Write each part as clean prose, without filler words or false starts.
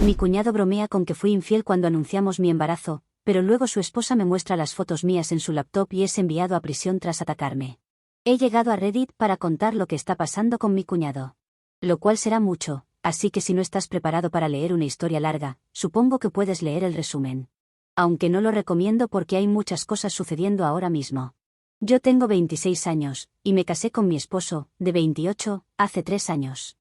Mi cuñado bromea con que fui infiel cuando anunciamos mi embarazo, pero luego su esposa me muestra las fotos mías en su laptop y es enviado a prisión tras atacarme. He llegado a Reddit para contar lo que está pasando con mi cuñado. Lo cual será mucho, así que si no estás preparado para leer una historia larga, supongo que puedes leer el resumen. Aunque no lo recomiendo porque hay muchas cosas sucediendo ahora mismo. Yo tengo 26 años, y me casé con mi esposo, de 28, hace 3 años.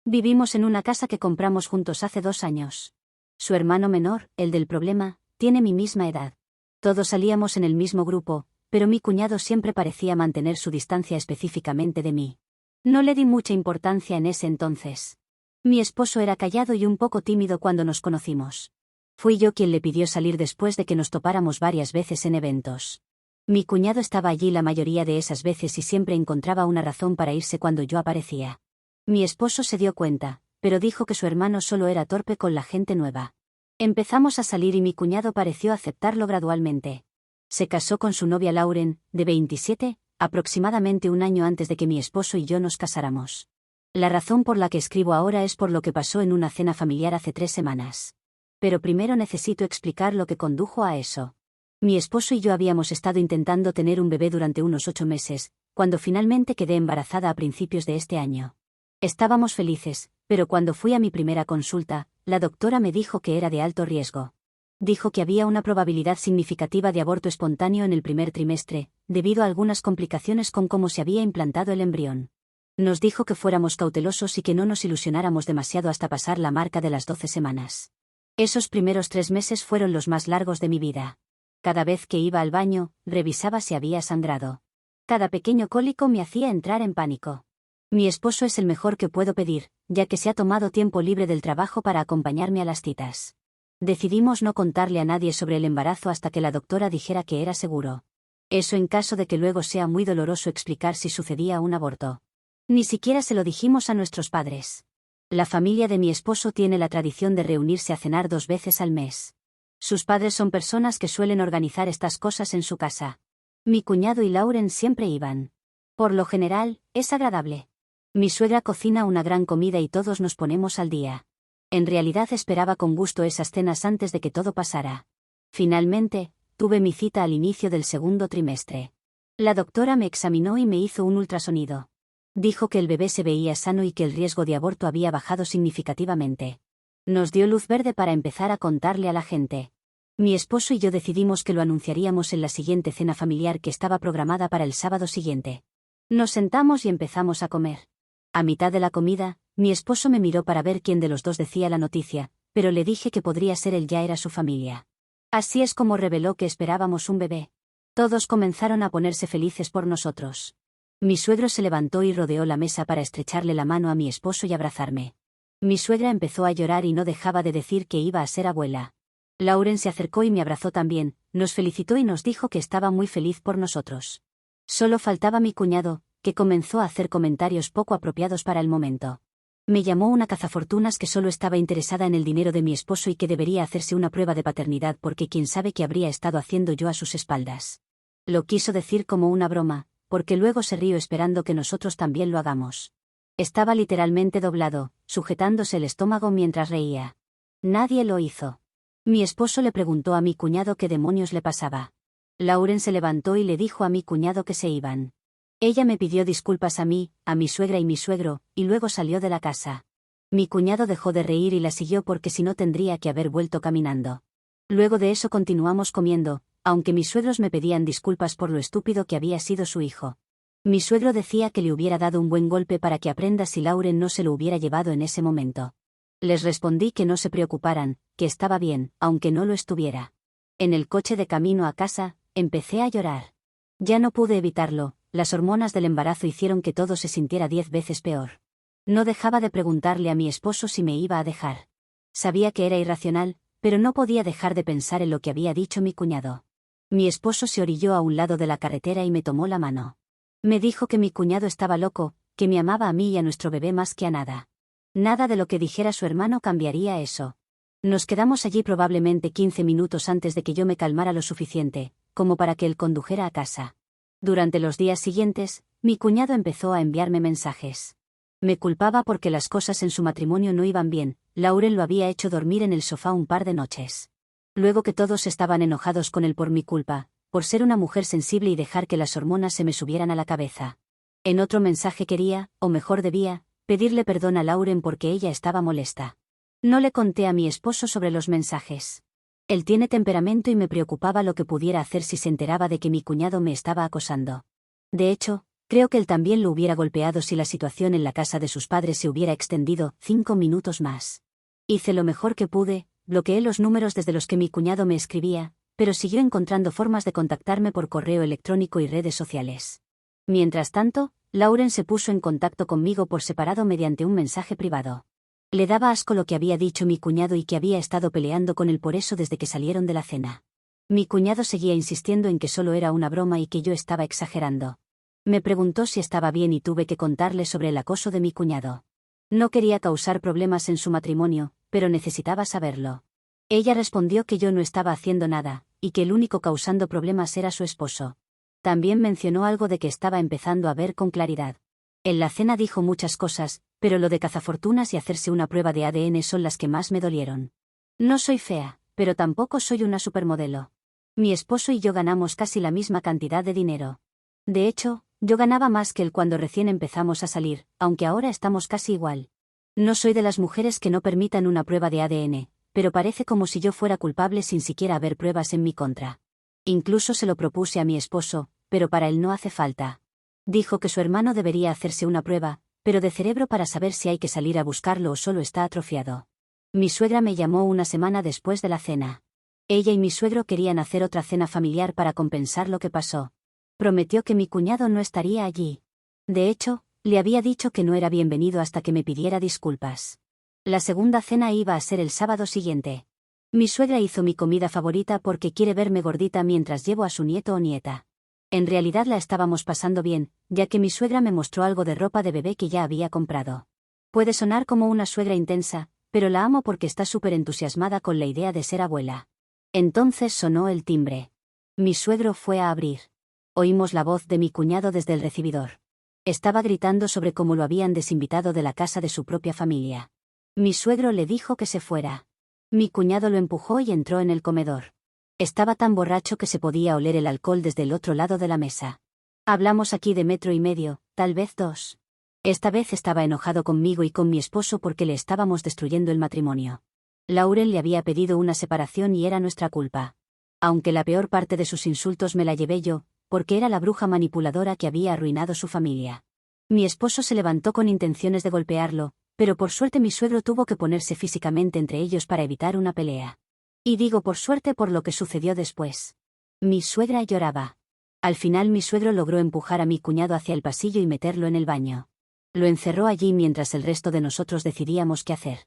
Vivimos en una casa que compramos juntos hace 2 años. Su hermano menor, el del problema, tiene mi misma edad. Todos salíamos en el mismo grupo, pero mi cuñado siempre parecía mantener su distancia específicamente de mí. No le di mucha importancia en ese entonces. Mi esposo era callado y un poco tímido cuando nos conocimos. Fui yo quien le pidió salir después de que nos topáramos varias veces en eventos. Mi cuñado estaba allí la mayoría de esas veces y siempre encontraba una razón para irse cuando yo aparecía. Mi esposo se dio cuenta, pero dijo que su hermano solo era torpe con la gente nueva. Empezamos a salir y mi cuñado pareció aceptarlo gradualmente. Se casó con su novia Lauren, de 27, aproximadamente un año antes de que mi esposo y yo nos casáramos. La razón por la que escribo ahora es por lo que pasó en una cena familiar hace 3 semanas. Pero primero necesito explicar lo que condujo a eso. Mi esposo y yo habíamos estado intentando tener un bebé durante unos 8 meses, cuando finalmente quedé embarazada a principios de este año. Estábamos felices, pero cuando fui a mi primera consulta, la doctora me dijo que era de alto riesgo. Dijo que había una probabilidad significativa de aborto espontáneo en el primer trimestre, debido a algunas complicaciones con cómo se había implantado el embrión. Nos dijo que fuéramos cautelosos y que no nos ilusionáramos demasiado hasta pasar la marca de las 12 semanas. Esos primeros 3 meses fueron los más largos de mi vida. Cada vez que iba al baño, revisaba si había sangrado. Cada pequeño cólico me hacía entrar en pánico. Mi esposo es el mejor que puedo pedir, ya que se ha tomado tiempo libre del trabajo para acompañarme a las citas. Decidimos no contarle a nadie sobre el embarazo hasta que la doctora dijera que era seguro. Eso en caso de que luego sea muy doloroso explicar si sucedía un aborto. Ni siquiera se lo dijimos a nuestros padres. La familia de mi esposo tiene la tradición de reunirse a cenar 2 veces al mes. Sus padres son personas que suelen organizar estas cosas en su casa. Mi cuñado y Lauren siempre iban. Por lo general, es agradable. Mi suegra cocina una gran comida y todos nos ponemos al día. En realidad esperaba con gusto esas cenas antes de que todo pasara. Finalmente, tuve mi cita al inicio del segundo trimestre. La doctora me examinó y me hizo un ultrasonido. Dijo que el bebé se veía sano y que el riesgo de aborto había bajado significativamente. Nos dio luz verde para empezar a contarle a la gente. Mi esposo y yo decidimos que lo anunciaríamos en la siguiente cena familiar que estaba programada para el sábado siguiente. Nos sentamos y empezamos a comer. A mitad de la comida, mi esposo me miró para ver quién de los dos decía la noticia, pero le dije que podría ser él, ya era su familia. Así es como reveló que esperábamos un bebé. Todos comenzaron a ponerse felices por nosotros. Mi suegro se levantó y rodeó la mesa para estrecharle la mano a mi esposo y abrazarme. Mi suegra empezó a llorar y no dejaba de decir que iba a ser abuela. Lauren se acercó y me abrazó también, nos felicitó y nos dijo que estaba muy feliz por nosotros. Solo faltaba mi cuñado, que comenzó a hacer comentarios poco apropiados para el momento. Me llamó una cazafortunas que solo estaba interesada en el dinero de mi esposo y que debería hacerse una prueba de paternidad porque quién sabe qué habría estado haciendo yo a sus espaldas. Lo quiso decir como una broma, porque luego se rió esperando que nosotros también lo hagamos. Estaba literalmente doblado, sujetándose el estómago mientras reía. Nadie lo hizo. Mi esposo le preguntó a mi cuñado qué demonios le pasaba. Lauren se levantó y le dijo a mi cuñado que se iban. Ella me pidió disculpas a mí, a mi suegra y mi suegro, y luego salió de la casa. Mi cuñado dejó de reír y la siguió porque si no tendría que haber vuelto caminando. Luego de eso continuamos comiendo, aunque mis suegros me pedían disculpas por lo estúpido que había sido su hijo. Mi suegro decía que le hubiera dado un buen golpe para que aprenda si Lauren no se lo hubiera llevado en ese momento. Les respondí que no se preocuparan, que estaba bien, aunque no lo estuviera. En el coche de camino a casa, empecé a llorar. Ya no pude evitarlo, las hormonas del embarazo hicieron que todo se sintiera 10 veces peor. No dejaba de preguntarle a mi esposo si me iba a dejar. Sabía que era irracional, pero no podía dejar de pensar en lo que había dicho mi cuñado. Mi esposo se orilló a un lado de la carretera y me tomó la mano. Me dijo que mi cuñado estaba loco, que me amaba a mí y a nuestro bebé más que a nada. Nada de lo que dijera su hermano cambiaría eso. Nos quedamos allí probablemente 15 minutos antes de que yo me calmara lo suficiente, como para que él condujera a casa. Durante los días siguientes, mi cuñado empezó a enviarme mensajes. Me culpaba porque las cosas en su matrimonio no iban bien. Lauren lo había hecho dormir en el sofá un par de noches. Luego que todos estaban enojados con él por mi culpa, por ser una mujer sensible y dejar que las hormonas se me subieran a la cabeza. En otro mensaje quería, o mejor debía, pedirle perdón a Lauren porque ella estaba molesta. No le conté a mi esposo sobre los mensajes. Él tiene temperamento y me preocupaba lo que pudiera hacer si se enteraba de que mi cuñado me estaba acosando. De hecho, creo que él también lo hubiera golpeado si la situación en la casa de sus padres se hubiera extendido 5 minutos más. Hice lo mejor que pude, bloqueé los números desde los que mi cuñado me escribía, pero siguió encontrando formas de contactarme por correo electrónico y redes sociales. Mientras tanto, Lauren se puso en contacto conmigo por separado mediante un mensaje privado. Le daba asco lo que había dicho mi cuñado y que había estado peleando con él por eso desde que salieron de la cena. Mi cuñado seguía insistiendo en que solo era una broma y que yo estaba exagerando. Me preguntó si estaba bien y tuve que contarle sobre el acoso de mi cuñado. No quería causar problemas en su matrimonio, pero necesitaba saberlo. Ella respondió que yo no estaba haciendo nada, y que el único causando problemas era su esposo. También mencionó algo de que estaba empezando a ver con claridad. En la cena dijo muchas cosas, pero lo de cazafortunas y hacerse una prueba de ADN son las que más me dolieron. No soy fea, pero tampoco soy una supermodelo. Mi esposo y yo ganamos casi la misma cantidad de dinero. De hecho, yo ganaba más que él cuando recién empezamos a salir, aunque ahora estamos casi igual. No soy de las mujeres que no permitan una prueba de ADN, pero parece como si yo fuera culpable sin siquiera haber pruebas en mi contra. Incluso se lo propuse a mi esposo, pero para él no hace falta. Dijo que su hermano debería hacerse una prueba, pero de cerebro para saber si hay que salir a buscarlo o solo está atrofiado. Mi suegra me llamó una semana después de la cena. Ella y mi suegro querían hacer otra cena familiar para compensar lo que pasó. Prometió que mi cuñado no estaría allí. De hecho, le había dicho que no era bienvenido hasta que me pidiera disculpas. La segunda cena iba a ser el sábado siguiente. Mi suegra hizo mi comida favorita porque quiere verme gordita mientras llevo a su nieto o nieta. En realidad la estábamos pasando bien, ya que mi suegra me mostró algo de ropa de bebé que ya había comprado. Puede sonar como una suegra intensa, pero la amo porque está súper entusiasmada con la idea de ser abuela. Entonces sonó el timbre. Mi suegro fue a abrir. Oímos la voz de mi cuñado desde el recibidor. Estaba gritando sobre cómo lo habían desinvitado de la casa de su propia familia. Mi suegro le dijo que se fuera. Mi cuñado lo empujó y entró en el comedor. Estaba tan borracho que se podía oler el alcohol desde el otro lado de la mesa. Hablamos aquí de 1,5 metros, tal vez 2. Esta vez estaba enojado conmigo y con mi esposo porque le estábamos destruyendo el matrimonio. Lauren le había pedido una separación y era nuestra culpa. Aunque la peor parte de sus insultos me la llevé yo, porque era la bruja manipuladora que había arruinado su familia. Mi esposo se levantó con intenciones de golpearlo, pero por suerte mi suegro tuvo que ponerse físicamente entre ellos para evitar una pelea. Y digo por suerte por lo que sucedió después. Mi suegra lloraba. Al final mi suegro logró empujar a mi cuñado hacia el pasillo y meterlo en el baño. Lo encerró allí mientras el resto de nosotros decidíamos qué hacer.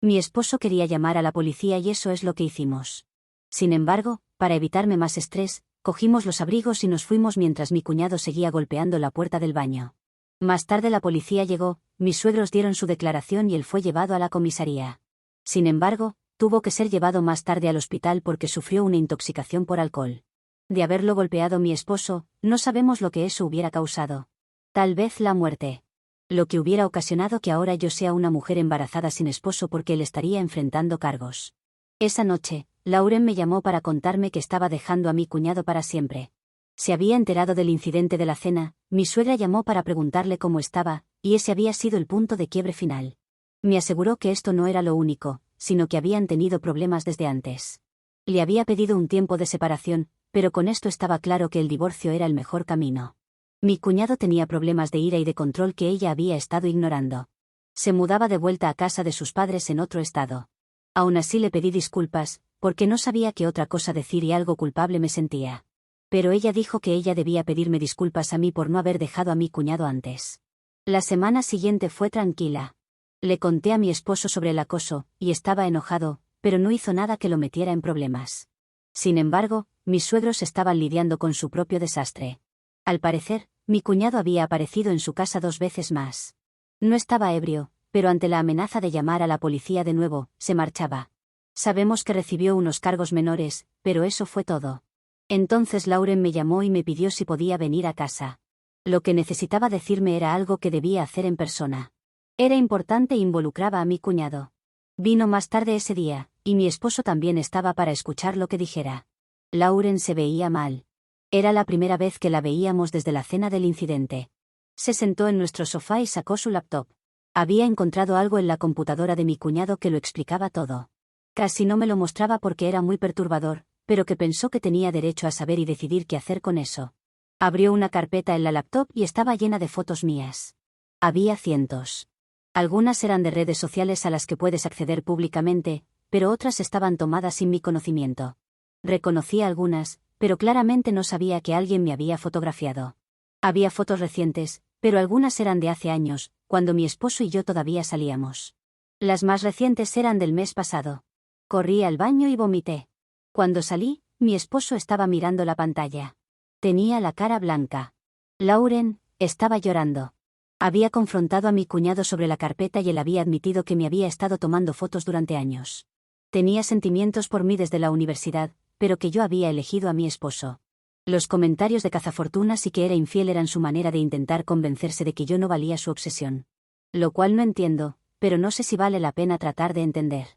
Mi esposo quería llamar a la policía y eso es lo que hicimos. Sin embargo, para evitarme más estrés, cogimos los abrigos y nos fuimos mientras mi cuñado seguía golpeando la puerta del baño. Más tarde la policía llegó, mis suegros dieron su declaración y él fue llevado a la comisaría. Sin embargo, tuvo que ser llevado más tarde al hospital porque sufrió una intoxicación por alcohol. De haberlo golpeado mi esposo, no sabemos lo que eso hubiera causado. Tal vez la muerte. Lo que hubiera ocasionado que ahora yo sea una mujer embarazada sin esposo porque él estaría enfrentando cargos. Esa noche, Lauren me llamó para contarme que estaba dejando a mi cuñado para siempre. Se había enterado del incidente de la cena, mi suegra llamó para preguntarle cómo estaba, y ese había sido el punto de quiebre final. Me aseguró que esto no era lo único, sino que habían tenido problemas desde antes. Le había pedido un tiempo de separación, pero con esto estaba claro que el divorcio era el mejor camino. Mi cuñado tenía problemas de ira y de control que ella había estado ignorando. Se mudaba de vuelta a casa de sus padres en otro estado. Aún así le pedí disculpas, porque no sabía qué otra cosa decir y algo culpable me sentía. Pero ella dijo que ella debía pedirme disculpas a mí por no haber dejado a mi cuñado antes. La semana siguiente fue tranquila. Le conté a mi esposo sobre el acoso, y estaba enojado, pero no hizo nada que lo metiera en problemas. Sin embargo, mis suegros estaban lidiando con su propio desastre. Al parecer, mi cuñado había aparecido en su casa 2 veces más. No estaba ebrio, pero ante la amenaza de llamar a la policía de nuevo, se marchaba. Sabemos que recibió unos cargos menores, pero eso fue todo. Entonces Lauren me llamó y me pidió si podía venir a casa. Lo que necesitaba decirme era algo que debía hacer en persona. Era importante e involucraba a mi cuñado. Vino más tarde ese día, y mi esposo también estaba para escuchar lo que dijera. Lauren se veía mal. Era la primera vez que la veíamos desde la cena del incidente. Se sentó en nuestro sofá y sacó su laptop. Había encontrado algo en la computadora de mi cuñado que lo explicaba todo. Casi no me lo mostraba porque era muy perturbador, pero que pensó que tenía derecho a saber y decidir qué hacer con eso. Abrió una carpeta en la laptop y estaba llena de fotos mías. Había cientos. Algunas eran de redes sociales a las que puedes acceder públicamente, pero otras estaban tomadas sin mi conocimiento. Reconocía algunas, pero claramente no sabía que alguien me había fotografiado. Había fotos recientes, pero algunas eran de hace años, cuando mi esposo y yo todavía salíamos. Las más recientes eran del mes pasado. Corrí al baño y vomité. Cuando salí, mi esposo estaba mirando la pantalla. Tenía la cara blanca. Lauren estaba llorando. Había confrontado a mi cuñado sobre la carpeta y él había admitido que me había estado tomando fotos durante años. Tenía sentimientos por mí desde la universidad, pero que yo había elegido a mi esposo. Los comentarios de cazafortunas y que era infiel eran su manera de intentar convencerse de que yo no valía su obsesión. Lo cual no entiendo, pero no sé si vale la pena tratar de entender.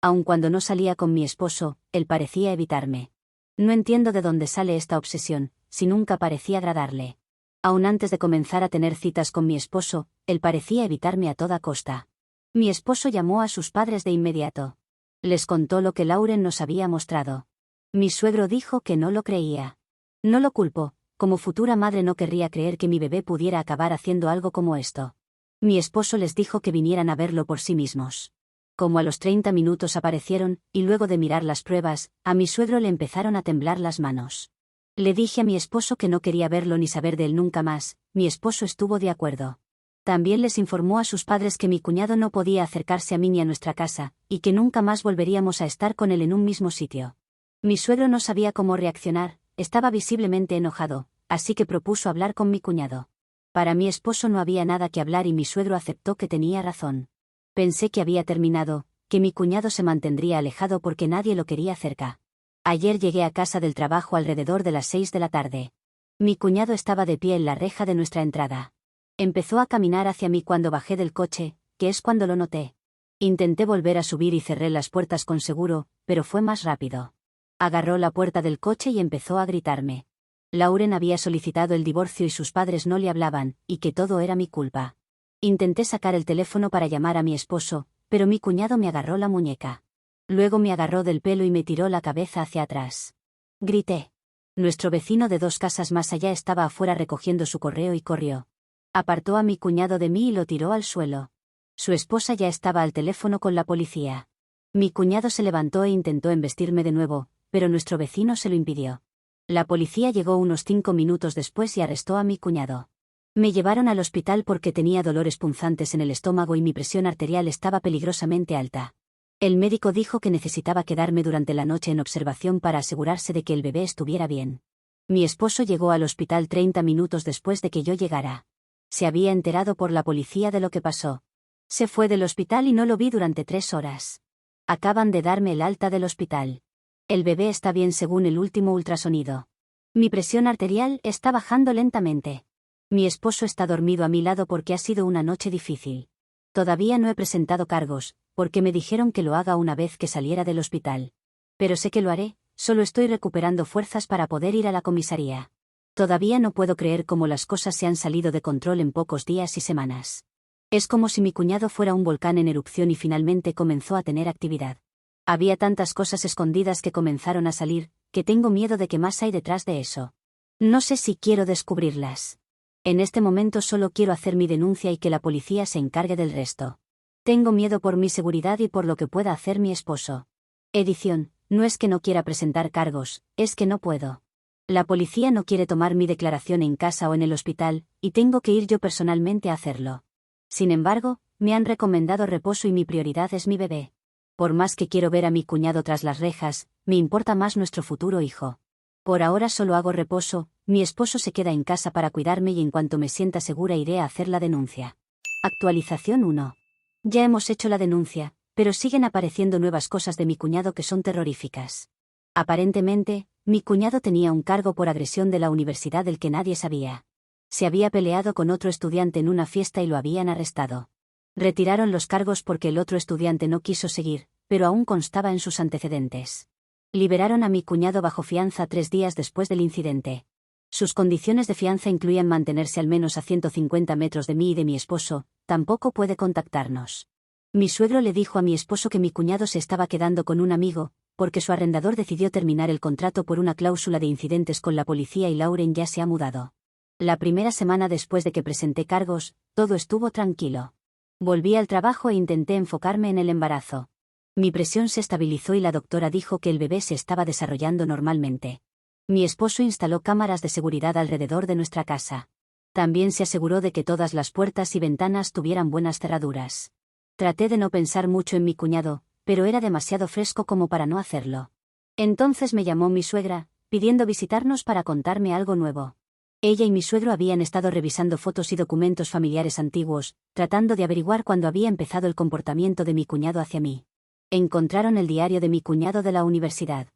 Aun cuando no salía con mi esposo, él parecía evitarme. No entiendo de dónde sale esta obsesión, si nunca parecía agradarle. Aun antes de comenzar a tener citas con mi esposo, él parecía evitarme a toda costa. Mi esposo llamó a sus padres de inmediato. Les contó lo que Lauren nos había mostrado. Mi suegro dijo que no lo creía. No lo culpo, como futura madre no querría creer que mi bebé pudiera acabar haciendo algo como esto. Mi esposo les dijo que vinieran a verlo por sí mismos. Como a los 30 minutos aparecieron, y luego de mirar las pruebas, a mi suegro le empezaron a temblar las manos. Le dije a mi esposo que no quería verlo ni saber de él nunca más, mi esposo estuvo de acuerdo. También les informó a sus padres que mi cuñado no podía acercarse a mí ni a nuestra casa, y que nunca más volveríamos a estar con él en un mismo sitio. Mi suegro no sabía cómo reaccionar, estaba visiblemente enojado, así que propuso hablar con mi cuñado. Para mi esposo no había nada que hablar y mi suegro aceptó que tenía razón. Pensé que había terminado, que mi cuñado se mantendría alejado porque nadie lo quería cerca. Ayer llegué a casa del trabajo alrededor de las 6 de la tarde. Mi cuñado estaba de pie en la reja de nuestra entrada. Empezó a caminar hacia mí cuando bajé del coche, que es cuando lo noté. Intenté volver a subir y cerré las puertas con seguro, pero fue más rápido. Agarró la puerta del coche y empezó a gritarme. Lauren había solicitado el divorcio y sus padres no le hablaban, y que todo era mi culpa. Intenté sacar el teléfono para llamar a mi esposo, pero mi cuñado me agarró la muñeca. Luego me agarró del pelo y me tiró la cabeza hacia atrás. Grité. Nuestro vecino de 2 casas más allá estaba afuera recogiendo su correo y corrió. Apartó a mi cuñado de mí y lo tiró al suelo. Su esposa ya estaba al teléfono con la policía. Mi cuñado se levantó e intentó embestirme de nuevo, pero nuestro vecino se lo impidió. La policía llegó unos 5 minutos después y arrestó a mi cuñado. Me llevaron al hospital porque tenía dolores punzantes en el estómago y mi presión arterial estaba peligrosamente alta. El médico dijo que necesitaba quedarme durante la noche en observación para asegurarse de que el bebé estuviera bien. Mi esposo llegó al hospital 30 minutos después de que yo llegara. Se había enterado por la policía de lo que pasó. Se fue del hospital y no lo vi durante 3 horas. Acaban de darme el alta del hospital. El bebé está bien según el último ultrasonido. Mi presión arterial está bajando lentamente. Mi esposo está dormido a mi lado porque ha sido una noche difícil. Todavía no he presentado cargos, porque me dijeron que lo haga una vez que saliera del hospital. Pero sé que lo haré, solo estoy recuperando fuerzas para poder ir a la comisaría. Todavía no puedo creer cómo las cosas se han salido de control en pocos días y semanas. Es como si mi cuñado fuera un volcán en erupción y finalmente comenzó a tener actividad. Había tantas cosas escondidas que comenzaron a salir, que tengo miedo de que más hay detrás de eso. No sé si quiero descubrirlas. En este momento solo quiero hacer mi denuncia y que la policía se encargue del resto. Tengo miedo por mi seguridad y por lo que pueda hacer mi esposo. Edición, no es que no quiera presentar cargos, es que no puedo. La policía no quiere tomar mi declaración en casa o en el hospital, y tengo que ir yo personalmente a hacerlo. Sin embargo, me han recomendado reposo y mi prioridad es mi bebé. Por más que quiero ver a mi cuñado tras las rejas, me importa más nuestro futuro hijo. Por ahora solo hago reposo, mi esposo se queda en casa para cuidarme y en cuanto me sienta segura iré a hacer la denuncia. Actualización 1. Ya hemos hecho la denuncia, pero siguen apareciendo nuevas cosas de mi cuñado que son terroríficas. Aparentemente, mi cuñado tenía un cargo por agresión de la universidad del que nadie sabía. Se había peleado con otro estudiante en una fiesta y lo habían arrestado. Retiraron los cargos porque el otro estudiante no quiso seguir, pero aún constaba en sus antecedentes. Liberaron a mi cuñado bajo fianza 3 días después del incidente. Sus condiciones de fianza incluían mantenerse al menos a 150 metros de mí y de mi esposo, tampoco puede contactarnos. Mi suegro le dijo a mi esposo que mi cuñado se estaba quedando con un amigo, porque su arrendador decidió terminar el contrato por una cláusula de incidentes con la policía y Lauren ya se ha mudado. La primera semana después de que presenté cargos, todo estuvo tranquilo. Volví al trabajo e intenté enfocarme en el embarazo. Mi presión se estabilizó y la doctora dijo que el bebé se estaba desarrollando normalmente. Mi esposo instaló cámaras de seguridad alrededor de nuestra casa. También se aseguró de que todas las puertas y ventanas tuvieran buenas cerraduras. Traté de no pensar mucho en mi cuñado, pero era demasiado fresco como para no hacerlo. Entonces me llamó mi suegra, pidiendo visitarnos para contarme algo nuevo. Ella y mi suegro habían estado revisando fotos y documentos familiares antiguos, tratando de averiguar cuándo había empezado el comportamiento de mi cuñado hacia mí. Encontraron el diario de mi cuñado de la universidad.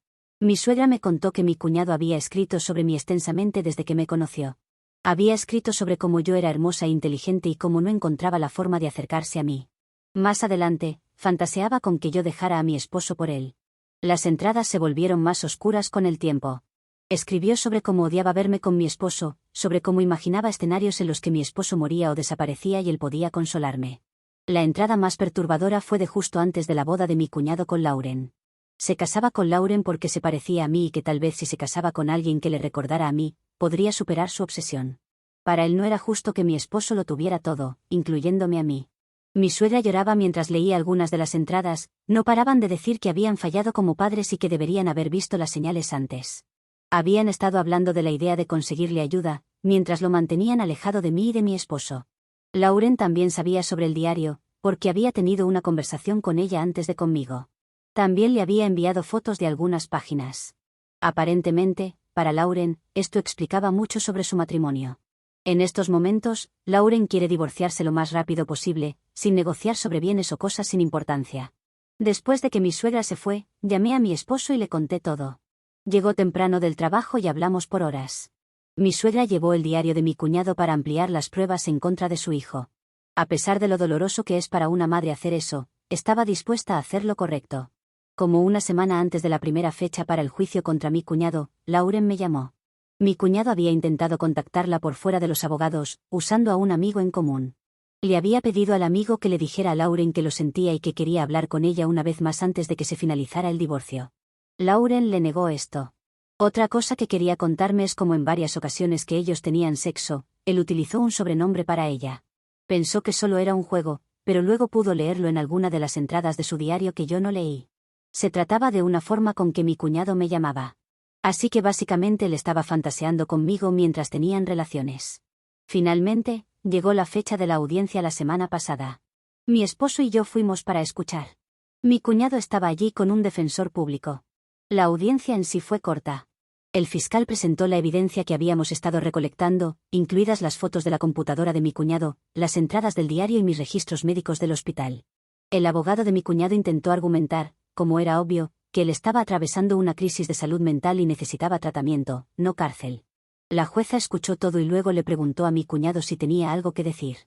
Mi suegra me contó que mi cuñado había escrito sobre mí extensamente desde que me conoció. Había escrito sobre cómo yo era hermosa e inteligente y cómo no encontraba la forma de acercarse a mí. Más adelante, fantaseaba con que yo dejara a mi esposo por él. Las entradas se volvieron más oscuras con el tiempo. Escribió sobre cómo odiaba verme con mi esposo, sobre cómo imaginaba escenarios en los que mi esposo moría o desaparecía y él podía consolarme. La entrada más perturbadora fue de justo antes de la boda de mi cuñado con Lauren. Se casaba con Lauren porque se parecía a mí y que tal vez si se casaba con alguien que le recordara a mí, podría superar su obsesión. Para él no era justo que mi esposo lo tuviera todo, incluyéndome a mí. Mi suegra lloraba mientras leía algunas de las entradas, no paraban de decir que habían fallado como padres y que deberían haber visto las señales antes. Habían estado hablando de la idea de conseguirle ayuda, mientras lo mantenían alejado de mí y de mi esposo. Lauren también sabía sobre el diario, porque había tenido una conversación con ella antes de conmigo. También le había enviado fotos de algunas páginas. Aparentemente, para Lauren, esto explicaba mucho sobre su matrimonio. En estos momentos, Lauren quiere divorciarse lo más rápido posible, sin negociar sobre bienes o cosas sin importancia. Después de que mi suegra se fue, llamé a mi esposo y le conté todo. Llegó temprano del trabajo y hablamos por horas. Mi suegra llevó el diario de mi cuñado para ampliar las pruebas en contra de su hijo. A pesar de lo doloroso que es para una madre hacer eso, estaba dispuesta a hacer lo correcto. Como una semana antes de la primera fecha para el juicio contra mi cuñado, Lauren me llamó. Mi cuñado había intentado contactarla por fuera de los abogados, usando a un amigo en común. Le había pedido al amigo que le dijera a Lauren que lo sentía y que quería hablar con ella una vez más antes de que se finalizara el divorcio. Lauren le negó esto. Otra cosa que quería contarme es cómo en varias ocasiones que ellos tenían sexo, él utilizó un sobrenombre para ella. Pensó que solo era un juego, pero luego pudo leerlo en alguna de las entradas de su diario que yo no leí. Se trataba de una forma con que mi cuñado me llamaba. Así que básicamente él estaba fantaseando conmigo mientras tenían relaciones. Finalmente, llegó la fecha de la audiencia la semana pasada. Mi esposo y yo fuimos para escuchar. Mi cuñado estaba allí con un defensor público. La audiencia en sí fue corta. El fiscal presentó la evidencia que habíamos estado recolectando, incluidas las fotos de la computadora de mi cuñado, las entradas del diario y mis registros médicos del hospital. El abogado de mi cuñado intentó argumentar, como era obvio, que él estaba atravesando una crisis de salud mental y necesitaba tratamiento, no cárcel. La jueza escuchó todo y luego le preguntó a mi cuñado si tenía algo que decir.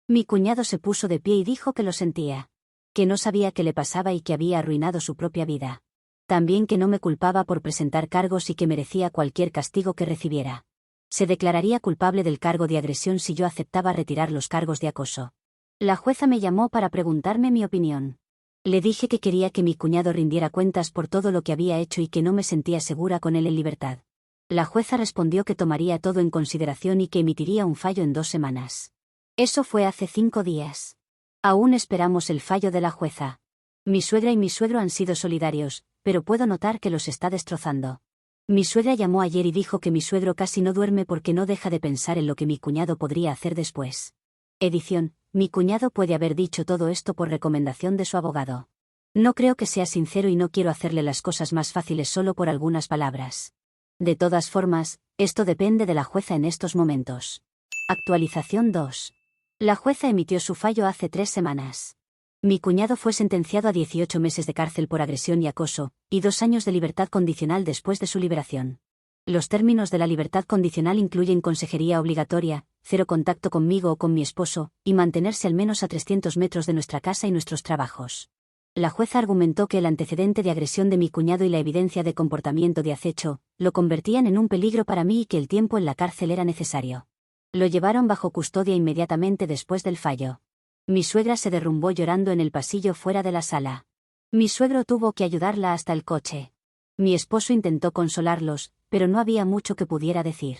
Mi cuñado se puso de pie y dijo que lo sentía. Que no sabía qué le pasaba y que había arruinado su propia vida. También que no me culpaba por presentar cargos y que merecía cualquier castigo que recibiera. Se declararía culpable del cargo de agresión si yo aceptaba retirar los cargos de acoso. La jueza me llamó para preguntarme mi opinión. Le dije que quería que mi cuñado rindiera cuentas por todo lo que había hecho y que no me sentía segura con él en libertad. La jueza respondió que tomaría todo en consideración y que emitiría un fallo en 2 semanas. Eso fue hace 5 días. Aún esperamos el fallo de la jueza. Mi suegra y mi suegro han sido solidarios, pero puedo notar que los está destrozando. Mi suegra llamó ayer y dijo que mi suegro casi no duerme porque no deja de pensar en lo que mi cuñado podría hacer después. Edición: mi cuñado puede haber dicho todo esto por recomendación de su abogado. No creo que sea sincero y no quiero hacerle las cosas más fáciles solo por algunas palabras. De todas formas, esto depende de la jueza en estos momentos. Actualización 2. La jueza emitió su fallo hace 3 semanas. Mi cuñado fue sentenciado a 18 meses de cárcel por agresión y acoso, y 2 años de libertad condicional después de su liberación. Los términos de la libertad condicional incluyen consejería obligatoria, cero contacto conmigo o con mi esposo, y mantenerse al menos a 300 metros de nuestra casa y nuestros trabajos. La jueza argumentó que el antecedente de agresión de mi cuñado y la evidencia de comportamiento de acecho lo convertían en un peligro para mí y que el tiempo en la cárcel era necesario. Lo llevaron bajo custodia inmediatamente después del fallo. Mi suegra se derrumbó llorando en el pasillo fuera de la sala. Mi suegro tuvo que ayudarla hasta el coche. Mi esposo intentó consolarlos, pero no había mucho que pudiera decir.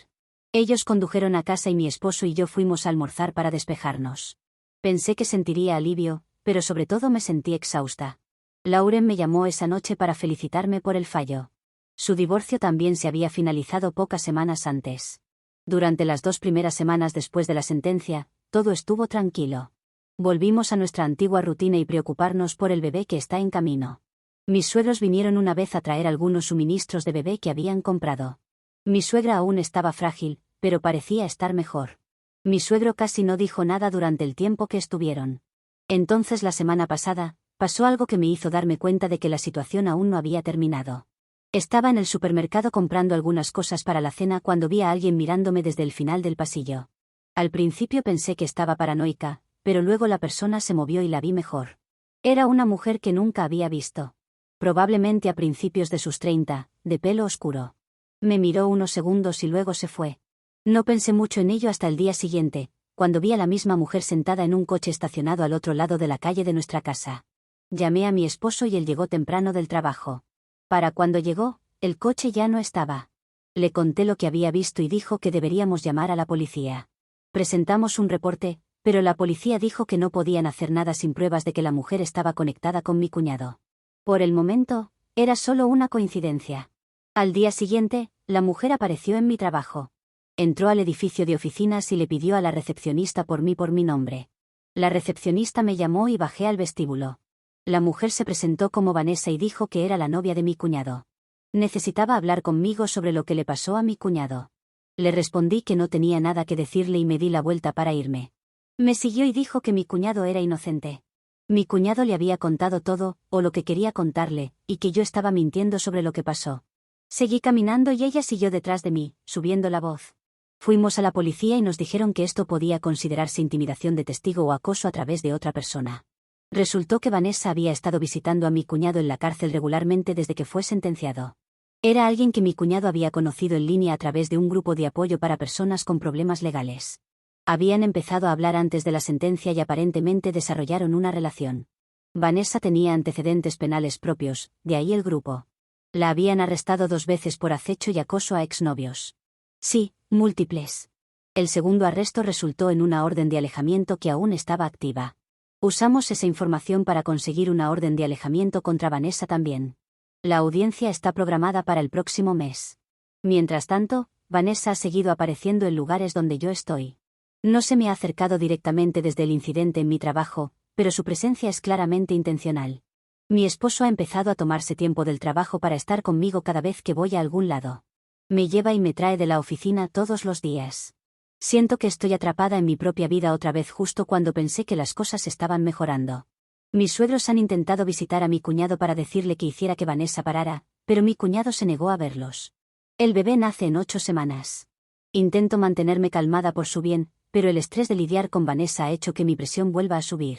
Ellos condujeron a casa y mi esposo y yo fuimos a almorzar para despejarnos. Pensé que sentiría alivio, pero sobre todo me sentí exhausta. Lauren me llamó esa noche para felicitarme por el fallo. Su divorcio también se había finalizado pocas semanas antes. Durante las 2 primeras semanas después de la sentencia, todo estuvo tranquilo. Volvimos a nuestra antigua rutina y preocuparnos por el bebé que está en camino. Mis suegros vinieron una vez a traer algunos suministros de bebé que habían comprado. Mi suegra aún estaba frágil, pero parecía estar mejor. Mi suegro casi no dijo nada durante el tiempo que estuvieron. Entonces la semana pasada, pasó algo que me hizo darme cuenta de que la situación aún no había terminado. Estaba en el supermercado comprando algunas cosas para la cena cuando vi a alguien mirándome desde el final del pasillo. Al principio pensé que estaba paranoica, pero luego la persona se movió y la vi mejor. Era una mujer que nunca había visto. Probablemente a principios de sus 30, de pelo oscuro. Me miró unos segundos y luego se fue. No pensé mucho en ello hasta el día siguiente, cuando vi a la misma mujer sentada en un coche estacionado al otro lado de la calle de nuestra casa. Llamé a mi esposo y él llegó temprano del trabajo. Para cuando llegó, el coche ya no estaba. Le conté lo que había visto y dijo que deberíamos llamar a la policía. Presentamos un reporte, pero la policía dijo que no podían hacer nada sin pruebas de que la mujer estaba conectada con mi cuñado. Por el momento, era solo una coincidencia. Al día siguiente, la mujer apareció en mi trabajo. Entró al edificio de oficinas y le pidió a la recepcionista por mi nombre. La recepcionista me llamó y bajé al vestíbulo. La mujer se presentó como Vanessa y dijo que era la novia de mi cuñado. Necesitaba hablar conmigo sobre lo que le pasó a mi cuñado. Le respondí que no tenía nada que decirle y me di la vuelta para irme. Me siguió y dijo que mi cuñado era inocente. Mi cuñado le había contado todo, o lo que quería contarle, y que yo estaba mintiendo sobre lo que pasó. Seguí caminando y ella siguió detrás de mí, subiendo la voz. Fuimos a la policía y nos dijeron que esto podía considerarse intimidación de testigo o acoso a través de otra persona. Resultó que Vanessa había estado visitando a mi cuñado en la cárcel regularmente desde que fue sentenciado. Era alguien que mi cuñado había conocido en línea a través de un grupo de apoyo para personas con problemas legales. Habían empezado a hablar antes de la sentencia y aparentemente desarrollaron una relación. Vanessa tenía antecedentes penales propios, de ahí el grupo. La habían arrestado 2 veces por acecho y acoso a exnovios. Sí, múltiples. El segundo arresto resultó en una orden de alejamiento que aún estaba activa. Usamos esa información para conseguir una orden de alejamiento contra Vanessa también. La audiencia está programada para el próximo mes. Mientras tanto, Vanessa ha seguido apareciendo en lugares donde yo estoy. No se me ha acercado directamente desde el incidente en mi trabajo, pero su presencia es claramente intencional. Mi esposo ha empezado a tomarse tiempo del trabajo para estar conmigo cada vez que voy a algún lado. Me lleva y me trae de la oficina todos los días. Siento que estoy atrapada en mi propia vida otra vez justo cuando pensé que las cosas estaban mejorando. Mis suegros han intentado visitar a mi cuñado para decirle que hiciera que Vanessa parara, pero mi cuñado se negó a verlos. El bebé nace en 8 semanas. Intento mantenerme calmada por su bien, pero el estrés de lidiar con Vanessa ha hecho que mi presión vuelva a subir.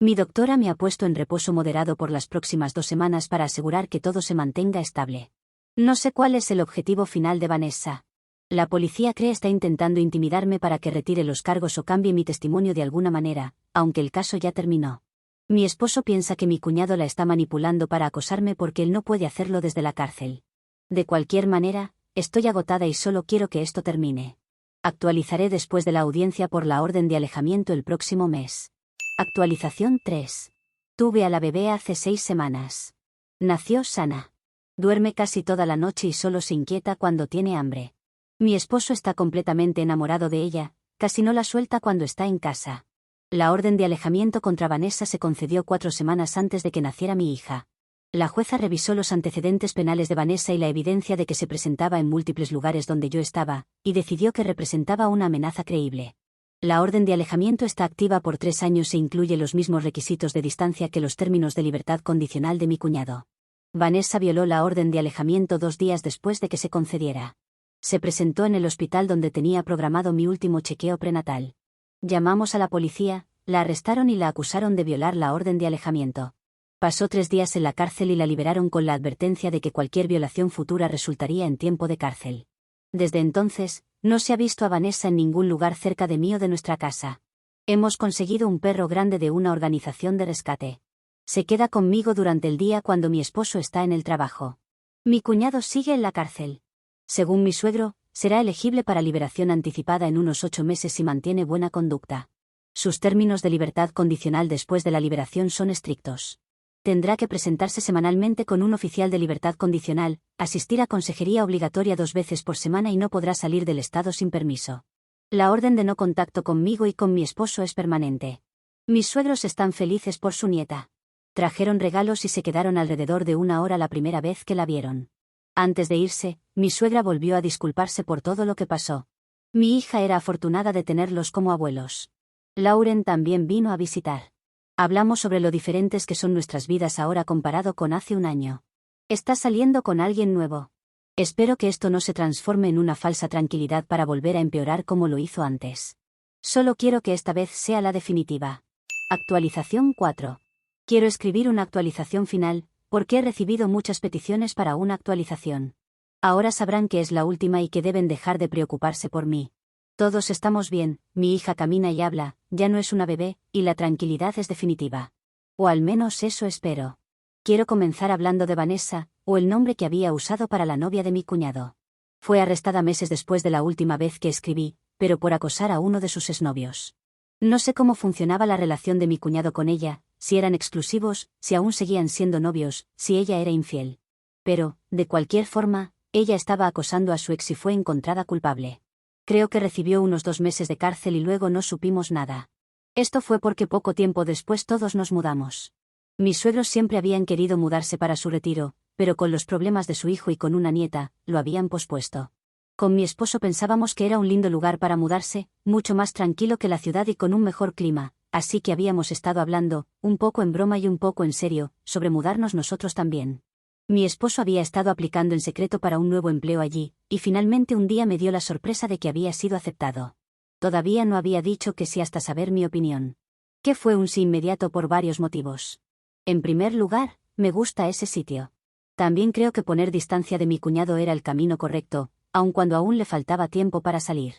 Mi doctora me ha puesto en reposo moderado por las próximas 2 semanas para asegurar que todo se mantenga estable. No sé cuál es el objetivo final de Vanessa. La policía cree está intentando intimidarme para que retire los cargos o cambie mi testimonio de alguna manera, aunque el caso ya terminó. Mi esposo piensa que mi cuñado la está manipulando para acosarme porque él no puede hacerlo desde la cárcel. De cualquier manera, estoy agotada y solo quiero que esto termine. Actualizaré después de la audiencia por la orden de alejamiento el próximo mes. Actualización 3. Tuve a la bebé hace 6 semanas. Nació sana. Duerme casi toda la noche y solo se inquieta cuando tiene hambre. Mi esposo está completamente enamorado de ella, casi no la suelta cuando está en casa. La orden de alejamiento contra Vanessa se concedió 4 semanas antes de que naciera mi hija. La jueza revisó los antecedentes penales de Vanessa y la evidencia de que se presentaba en múltiples lugares donde yo estaba, y decidió que representaba una amenaza creíble. La orden de alejamiento está activa por 3 años e incluye los mismos requisitos de distancia que los términos de libertad condicional de mi cuñado. Vanessa violó la orden de alejamiento 2 días después de que se concediera. Se presentó en el hospital donde tenía programado mi último chequeo prenatal. Llamamos a la policía, la arrestaron y la acusaron de violar la orden de alejamiento. Pasó 3 días en la cárcel y la liberaron con la advertencia de que cualquier violación futura resultaría en tiempo de cárcel. Desde entonces, no se ha visto a Vanessa en ningún lugar cerca de mí o de nuestra casa. Hemos conseguido un perro grande de una organización de rescate. Se queda conmigo durante el día cuando mi esposo está en el trabajo. Mi cuñado sigue en la cárcel. Según mi suegro, será elegible para liberación anticipada en unos 8 meses si mantiene buena conducta. Sus términos de libertad condicional después de la liberación son estrictos. Tendrá que presentarse semanalmente con un oficial de libertad condicional, asistir a consejería obligatoria 2 veces por semana y no podrá salir del estado sin permiso. La orden de no contacto conmigo y con mi esposo es permanente. Mis suegros están felices por su nieta. Trajeron regalos y se quedaron alrededor de 1 hora la primera vez que la vieron. Antes de irse, mi suegra volvió a disculparse por todo lo que pasó. Mi hija era afortunada de tenerlos como abuelos. Lauren también vino a visitar. Hablamos sobre lo diferentes que son nuestras vidas ahora comparado con hace 1 año. Está saliendo con alguien nuevo. Espero que esto no se transforme en una falsa tranquilidad para volver a empeorar como lo hizo antes. Solo quiero que esta vez sea la definitiva. Actualización 4. Quiero escribir una actualización final, porque he recibido muchas peticiones para una actualización. Ahora sabrán que es la última y que deben dejar de preocuparse por mí. Todos estamos bien, mi hija camina y habla, ya no es una bebé, y la tranquilidad es definitiva. O al menos eso espero. Quiero comenzar hablando de Vanessa, o el nombre que había usado para la novia de mi cuñado. Fue arrestada meses después de la última vez que escribí, pero por acosar a uno de sus exnovios. No sé cómo funcionaba la relación de mi cuñado con ella, si eran exclusivos, si aún seguían siendo novios, si ella era infiel. Pero, de cualquier forma, ella estaba acosando a su ex y fue encontrada culpable. Creo que recibió unos 2 meses de cárcel y luego no supimos nada. Esto fue porque poco tiempo después todos nos mudamos. Mis suegros siempre habían querido mudarse para su retiro, pero con los problemas de su hijo y con una nieta, lo habían pospuesto. Con mi esposo pensábamos que era un lindo lugar para mudarse, mucho más tranquilo que la ciudad y con un mejor clima, así que habíamos estado hablando, un poco en broma y un poco en serio, sobre mudarnos nosotros también. Mi esposo había estado aplicando en secreto para un nuevo empleo allí, y finalmente un día me dio la sorpresa de que había sido aceptado. Todavía no había dicho que sí hasta saber mi opinión. Que fue un sí inmediato por varios motivos. En primer lugar, me gusta ese sitio. También creo que poner distancia de mi cuñado era el camino correcto, aun cuando aún le faltaba tiempo para salir.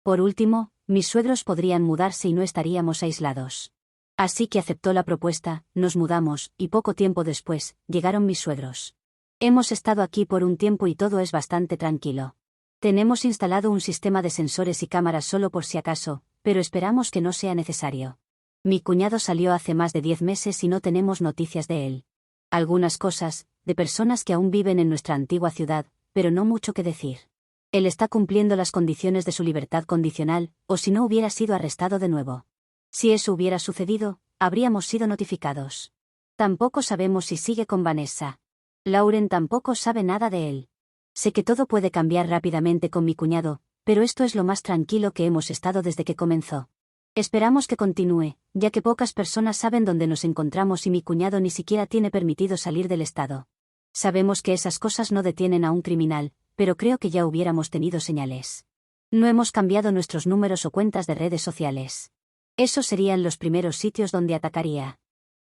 Por último, mis suegros podrían mudarse y no estaríamos aislados. Así que aceptó la propuesta, nos mudamos, y poco tiempo después, llegaron mis suegros. Hemos estado aquí por un tiempo y todo es bastante tranquilo. Tenemos instalado un sistema de sensores y cámaras solo por si acaso, pero esperamos que no sea necesario. Mi cuñado salió hace más de 10 meses y no tenemos noticias de él. Algunas cosas, de personas que aún viven en nuestra antigua ciudad, pero no mucho que decir. Él está cumpliendo las condiciones de su libertad condicional, o si no hubiera sido arrestado de nuevo. Si eso hubiera sucedido, habríamos sido notificados. Tampoco sabemos si sigue con Vanessa. Lauren tampoco sabe nada de él. Sé que todo puede cambiar rápidamente con mi cuñado, pero esto es lo más tranquilo que hemos estado desde que comenzó. Esperamos que continúe, ya que pocas personas saben dónde nos encontramos y mi cuñado ni siquiera tiene permitido salir del estado. Sabemos que esas cosas no detienen a un criminal, pero creo que ya hubiéramos tenido señales. No hemos cambiado nuestros números o cuentas de redes sociales. Esos serían los primeros sitios donde atacaría.